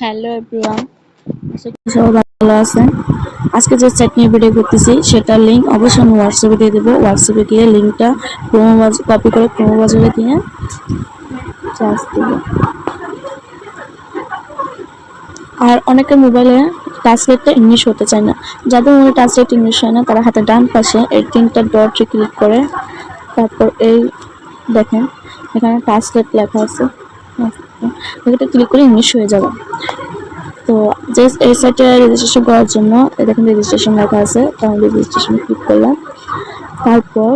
Hello everyone, আশা করি সবাই ভালো আছেন। আজকে যে সেট নিয়ে ভিডিও করতেছি সেটার লিঙ্ক অবশ্যই আমি হোয়াটসঅ্যাপে দিয়ে দেবো। হোয়াটসঅ্যাপে গিয়ে লিঙ্কটা কপি করে ক্রোমো বাজারে গিয়ে চার্জ দেবো। আর অনেকের মোবাইলে ট্রান্সলেটটা ইংলিশ হতে চায় না। যাদের মোবাইলে ট্রান্সলেট ইংলিশ হয় না তারা হাতে ডান পাশে এই 3টা ডটে ক্লিক করে তারপর এই দেখেন এখানে ট্রান্সলেট লেখা আছে, এটা ক্লিক করে ইংলিশ হয়ে যাবে। তো জাস্ট এই সাইটে রেজিস্ট্রেশন করার জন্য দেখেন রেজিস্ট্রেশন লেখা আছে, তো আমি রেজিস্ট্রেশন ক্লিক করলাম। তারপর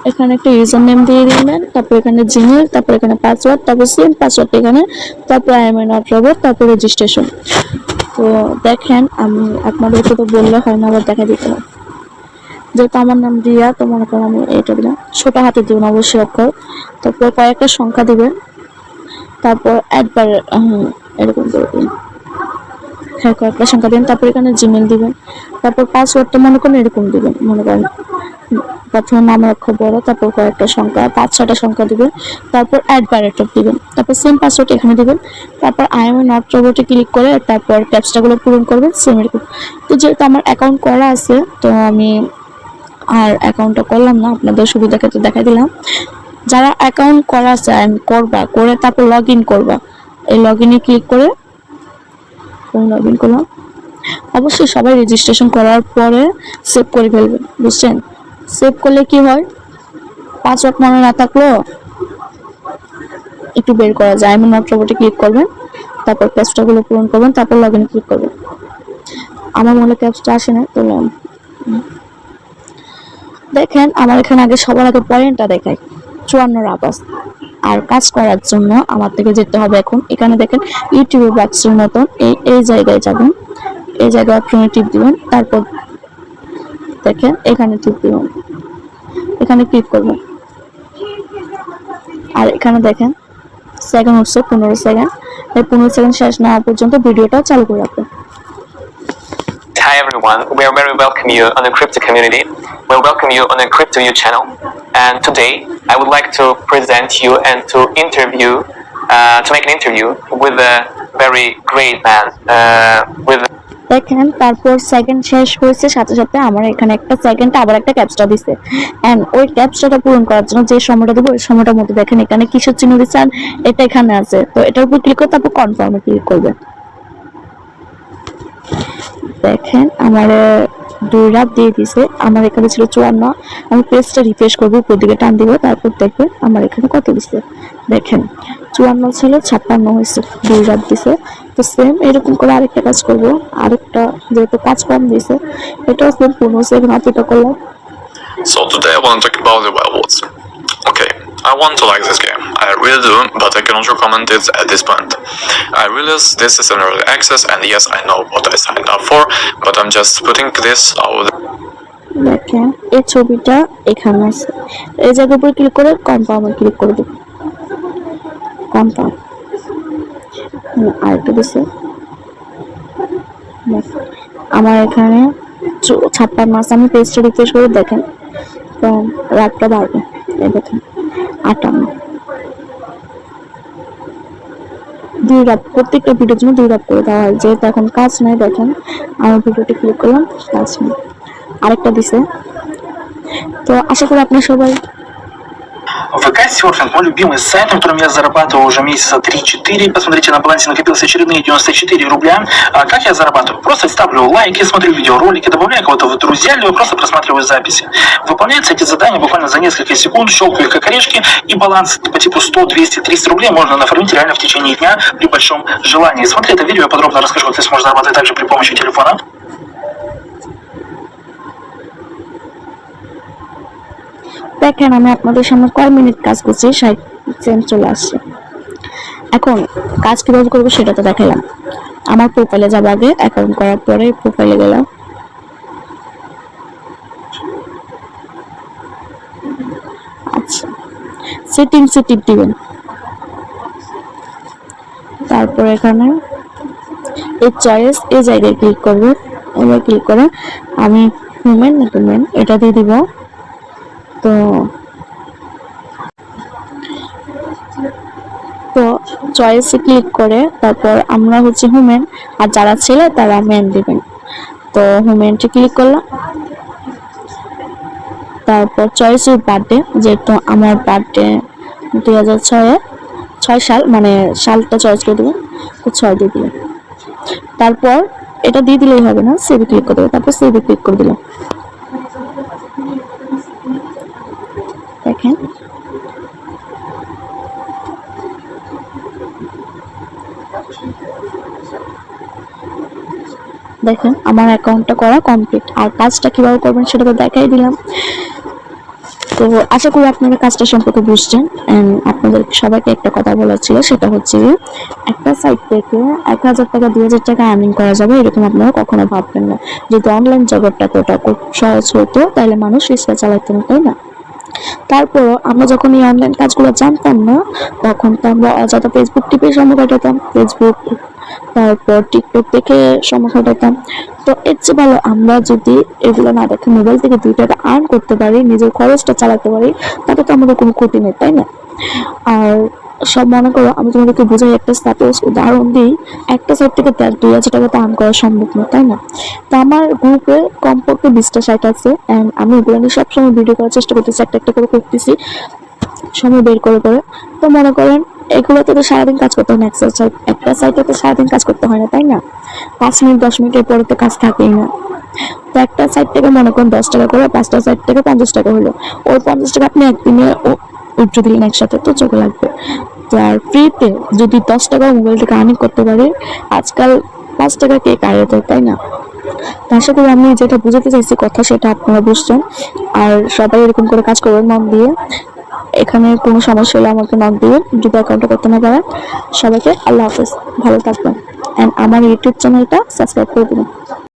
এখানে একটা ইউজার নেম দিয়ে দিবেন, তারপর এখানে জিমেল, তারপর এখানে পাসওয়ার্ড, তারপর সেম পাসওয়ার্ড এখানে, তারপর আই এম নট রোবট, তারপর রেজিস্ট্রেশন। তো দেখেন আমি আপনাদেরকে তো বললে হয় না, আবার দেখা দিতে হবে। যেহেতু আমার নাম রিয়া, তো মনে করেন আমি এটা দিলাম, ছোট হাতে দিবেন অবশ্যই অক্ষর, তারপর কয়েকটা সংখ্যা দিবেন, তারপর একবার এরকম করে দিন, হ্যাঁ কয়েকটা সংখ্যা দিবেন, তারপর এখানে জিমেল দিবেন, তারপর পাসওয়ার্ডটা মনে করেন এরকম দিবেন, মনে করেন প্রথমে নামের অক্ষর বড়, তারপর কয়েকটা সংখ্যা 5-6টা সংখ্যা দিবেন, তারপর @, দিবেন, তারপর সেম পাসওয়ার্ড এখানে দিবেন, তারপর আই এম নট রোবটে ক্লিক করে তারপর ক্যাপচাগুলো পূরণ করবেন সেম এরকম। তো যেহেতু আমার অ্যাকাউন্ট করা আছে তো আমি আর অ্যাকাউন্টটা করলাম না, আপনাদের সুবিধা ক্ষেত্রে দেখাই দিলাম। যারা অ্যাকাউন্ট করা চান করবা, করে তারপর লগ ইন করবা, এই লগ ইনে ক্লিক করে লগ ইন করলাম। অবশ্যই সবাই রেজিস্ট্রেশন করার পরে সেভ করে ফেলবেন, বুঝছেন? সেভ করলে কি হয়, পাসওয়ার্ড মনে না থাকলেও একটু বের করা যায়। আমি নট রোবটে ক্লিক করবেন, তারপর ক্যাপচাগুলো পূরণ করবেন, তারপর লগ ইনে ক্লিক করবেন। আমার মনে ক্যাপচা আসে না, তো দেখেন আমার এখানে আগে সবার আগে পয়েন্টটা দেখায় 54 আপাস। আর কাজ করার জন্য আমার থেকে যেতে হবে এখন, এখানে দেখেন ইউটিউব বক্সের মতন এই জায়গায় যাবেন, এই জায়গায় অপশনে টিপ দিবেন, তারপর দেখেন এখানে টিপ দিবেন, এখানে ক্লিক করবেন। আর এখানে দেখেন সেকেন্ড হচ্ছে 15 সেকেন্ড, এই 15 সেকেন্ড শেষ না হওয়া পর্যন্ত ভিডিওটা চালু করে রাখবেন। Hi everyone, we are very welcome you on the crypto community. We welcome you on the crypto you channel. And today I would like to present you and to interview, to make an interview with a very great man. দেখেন তারপর second শেষ হয়েছে, সাথে সাথে আমার এখানে একটা সেকেন্ডে আবার একটা ক্যাপচা দিছে, এন্ড ওই ক্যাপচাটা পূরণ করার জন্য যে সময়টা দেবো ওই সময়টার মধ্যে দেখেন এখানে কিসের চিহ্ন দিচ্ছেন, এটা এখানে আছে, তো এটার উপর ক্লিক করে তারপর কনফার্মে ক্লিক করবেন। দেখেন আমার 2 রাত দিয়ে দিছে, আমার এখানে ছিল 54, আমি পেজটা রিফ্রেশ করবো, উপর দিকে টান দিব, তারপর দেখবেন আমার এখানে কত দিছে, দেখেন 54 ছিল 56 হয়েছে, 2 রাত দিছে। তো সেম এরকম করে আরেকটা কাজ করবো, আরেকটা যেহেতু কাজ কম দিছে এটাও সেম 15 সেকেন্ড অপেক্ষা করলাম। So today I want to talk about the wild woods. Okay, I want to like this game, I really do, but I cannot recommend it at this point. I realize this is an early access, and yes, I know what I signed up for, but I'm just putting this out. দেখেন এই ছবিটা এখানে আছে, এই জায়গার উপর click করে কনফার্মে ক্লিক করে দেব, কনফার্ম। আরেকটা দিছে, আমার এখানে 56 আছে, আমি পেজটা রিফ্রেশ করে দেখেন তো রাতটা বাড়বে, এই দেখেন 58, 2 রাত, প্রত্যেকটা ভিডিওর জন্য 2 রাত করে দেওয়া হয়, যেহেতু এখন কাজ নাই। দেখেন আমার ভিডিওটি ক্লিক করলাম, কাজ নেই, আরেকটা দিছে। তো আশা করি আপনারা সবাই ВК серфинг мой любимый сайт, на котором я зарабатывал уже месяца 3-4. Посмотрите, на балансе накопилось очередные 94 рубля. А как я зарабатываю? Просто ставлю лайки, смотрю видеоролики, добавляю кого-то в друзья, либо просто просматриваю записи. Выполняются эти задания буквально за несколько секунд, щелкаю как орешки, и баланс по типу 100, 200, 300 рублей можно нафармить реально в течение дня при большом желании. Смотри это видео, я подробно расскажу, как ты сможешь зарабатывать также при помощи телефона. দেখেন আমি আপনাদের সামনে কয় মিনিট কাজ করছি, 60 সেকেন্ড চলে আসছে। এখন কাজ কিভাবে করবো সেটা তো দেখালাম। আমার প্রোফাইলে যাব, আগে অ্যাকাউন্ট করার পরে প্রোফাইলে গেলাম, আচ্ছা সেটিংসে টিপ দিবেন, তারপর এখানে এই চয়েস এই জায়গায় ক্লিক করবো, এবার ক্লিক করে আমি হিউম্যান এটা দিয়ে দিব। তো তো চয়েসে ক্লিক করে তারপর আমরা হচ্ছে হুমেন, আর যারা ছেলে তারা মেন দিবেন। তো হুমেনটি ক্লিক করলাম, তারপর চয়েস ইউর বার্থডে, যেহেতু আমার বার্থডে 2006 সাল, মানে সালটা চয়েস করে দেবেন, তো 6 দিয়ে দিলাম। তারপর এটা দিয়ে দিলেই হবে না, সেভে ক্লিক করে দেবো, তারপর সেভে ক্লিক করে দিলাম। দেখেন দেখেন আমার অ্যাকাউন্টটা করা কমপ্লিট। আর কাজটা কিভাবে করবেন সেটা তো দেখাই দিলাম। তো আশা করি আপনারা কাজটা সম্পর্কে বুঝছেন। আপনাদের সবাইকে একটা কথা বলার ছিল, সেটা হচ্ছে একটা সাইট থেকে 1000 টাকা 2000 টাকা আর্নিং করা যাবে এরকম আপনারা কখনো ভাববেন না। যদি অনলাইন জগৎটা ওটা খুব সহজ হতো তাহলে মানুষ রিক্সা চালাইতো না, তাই না? তারপরও আমরা যখন এই অনলাইন কাজগুলো জানতাম না, তখন তো আমরা অযথা ফেসবুক টিপে সময় কাটাতাম, ফেসবুক তারপর টিকটক দেখে সময় কাটাতাম। তো এর চেয়ে ভালো আমরা যদি এগুলো না দেখে মোবাইল থেকে 2 টাকা আর্ন করতে পারি, নিজের খরচটা চালাতে পারি, তাতে তো আমাদের কোনো ক্ষতি নেই, তাই না? আর সব মনে করো, আমি তোমাদেরকে বোঝাই, একটা সাপোজ উদাহরণ দিই, একটা সাইট থেকে 2000 টাকা তো আর্ন করা সম্ভব না, তাই না? তো আমার গ্রুপে কমপক্ষে 20টা সাইট আছে, অ্যান্ড আমি এগুলো নিয়ে সবসময় ভিডিও করার চেষ্টা করতেছি, একটা একটা করে করতেছি সময় বের করে করে। তো মনে করেন এগুলোতে তো সারাদিন কাজ করতে হয় না, একটা সাইটে তো সারাদিন কাজ করতে হয় না, তাই না? 5 মিনিট 10 মিনিটের পরে তো কাজ থাকেই না। তো একটা সাইট থেকে মনে করেন 10 টাকা করে, 5টা সাইট থেকে 50 টাকা হলো, ওই 50 টাকা আপনি একদিনে উঠে দিলেন একসাথে, তো চোখে লাগবে। তো আর ফ্রিতে যদি 10 টাকা মোবাইল থেকে আর্নিং করতে পারে, আজকাল 5 টাকা কে কারে দেয়, তাই না? আশা করি আমি যেটা বুঝাতে চাইছি কথা সেটা আপনারা বুঝছেন। আর সবাই এরকম করে কাজ করবেন মন দিয়ে। এখানে কোনো সমস্যা হলে আমাকে নক দিবেন যদি অ্যাকাউন্টটা করতে না পারেন। সবাইকে আল্লাহ হাফেজ, ভালো থাকবেন, অ্যান্ড আমার ইউটিউব চ্যানেলটা সাবস্ক্রাইব করে দিবেন।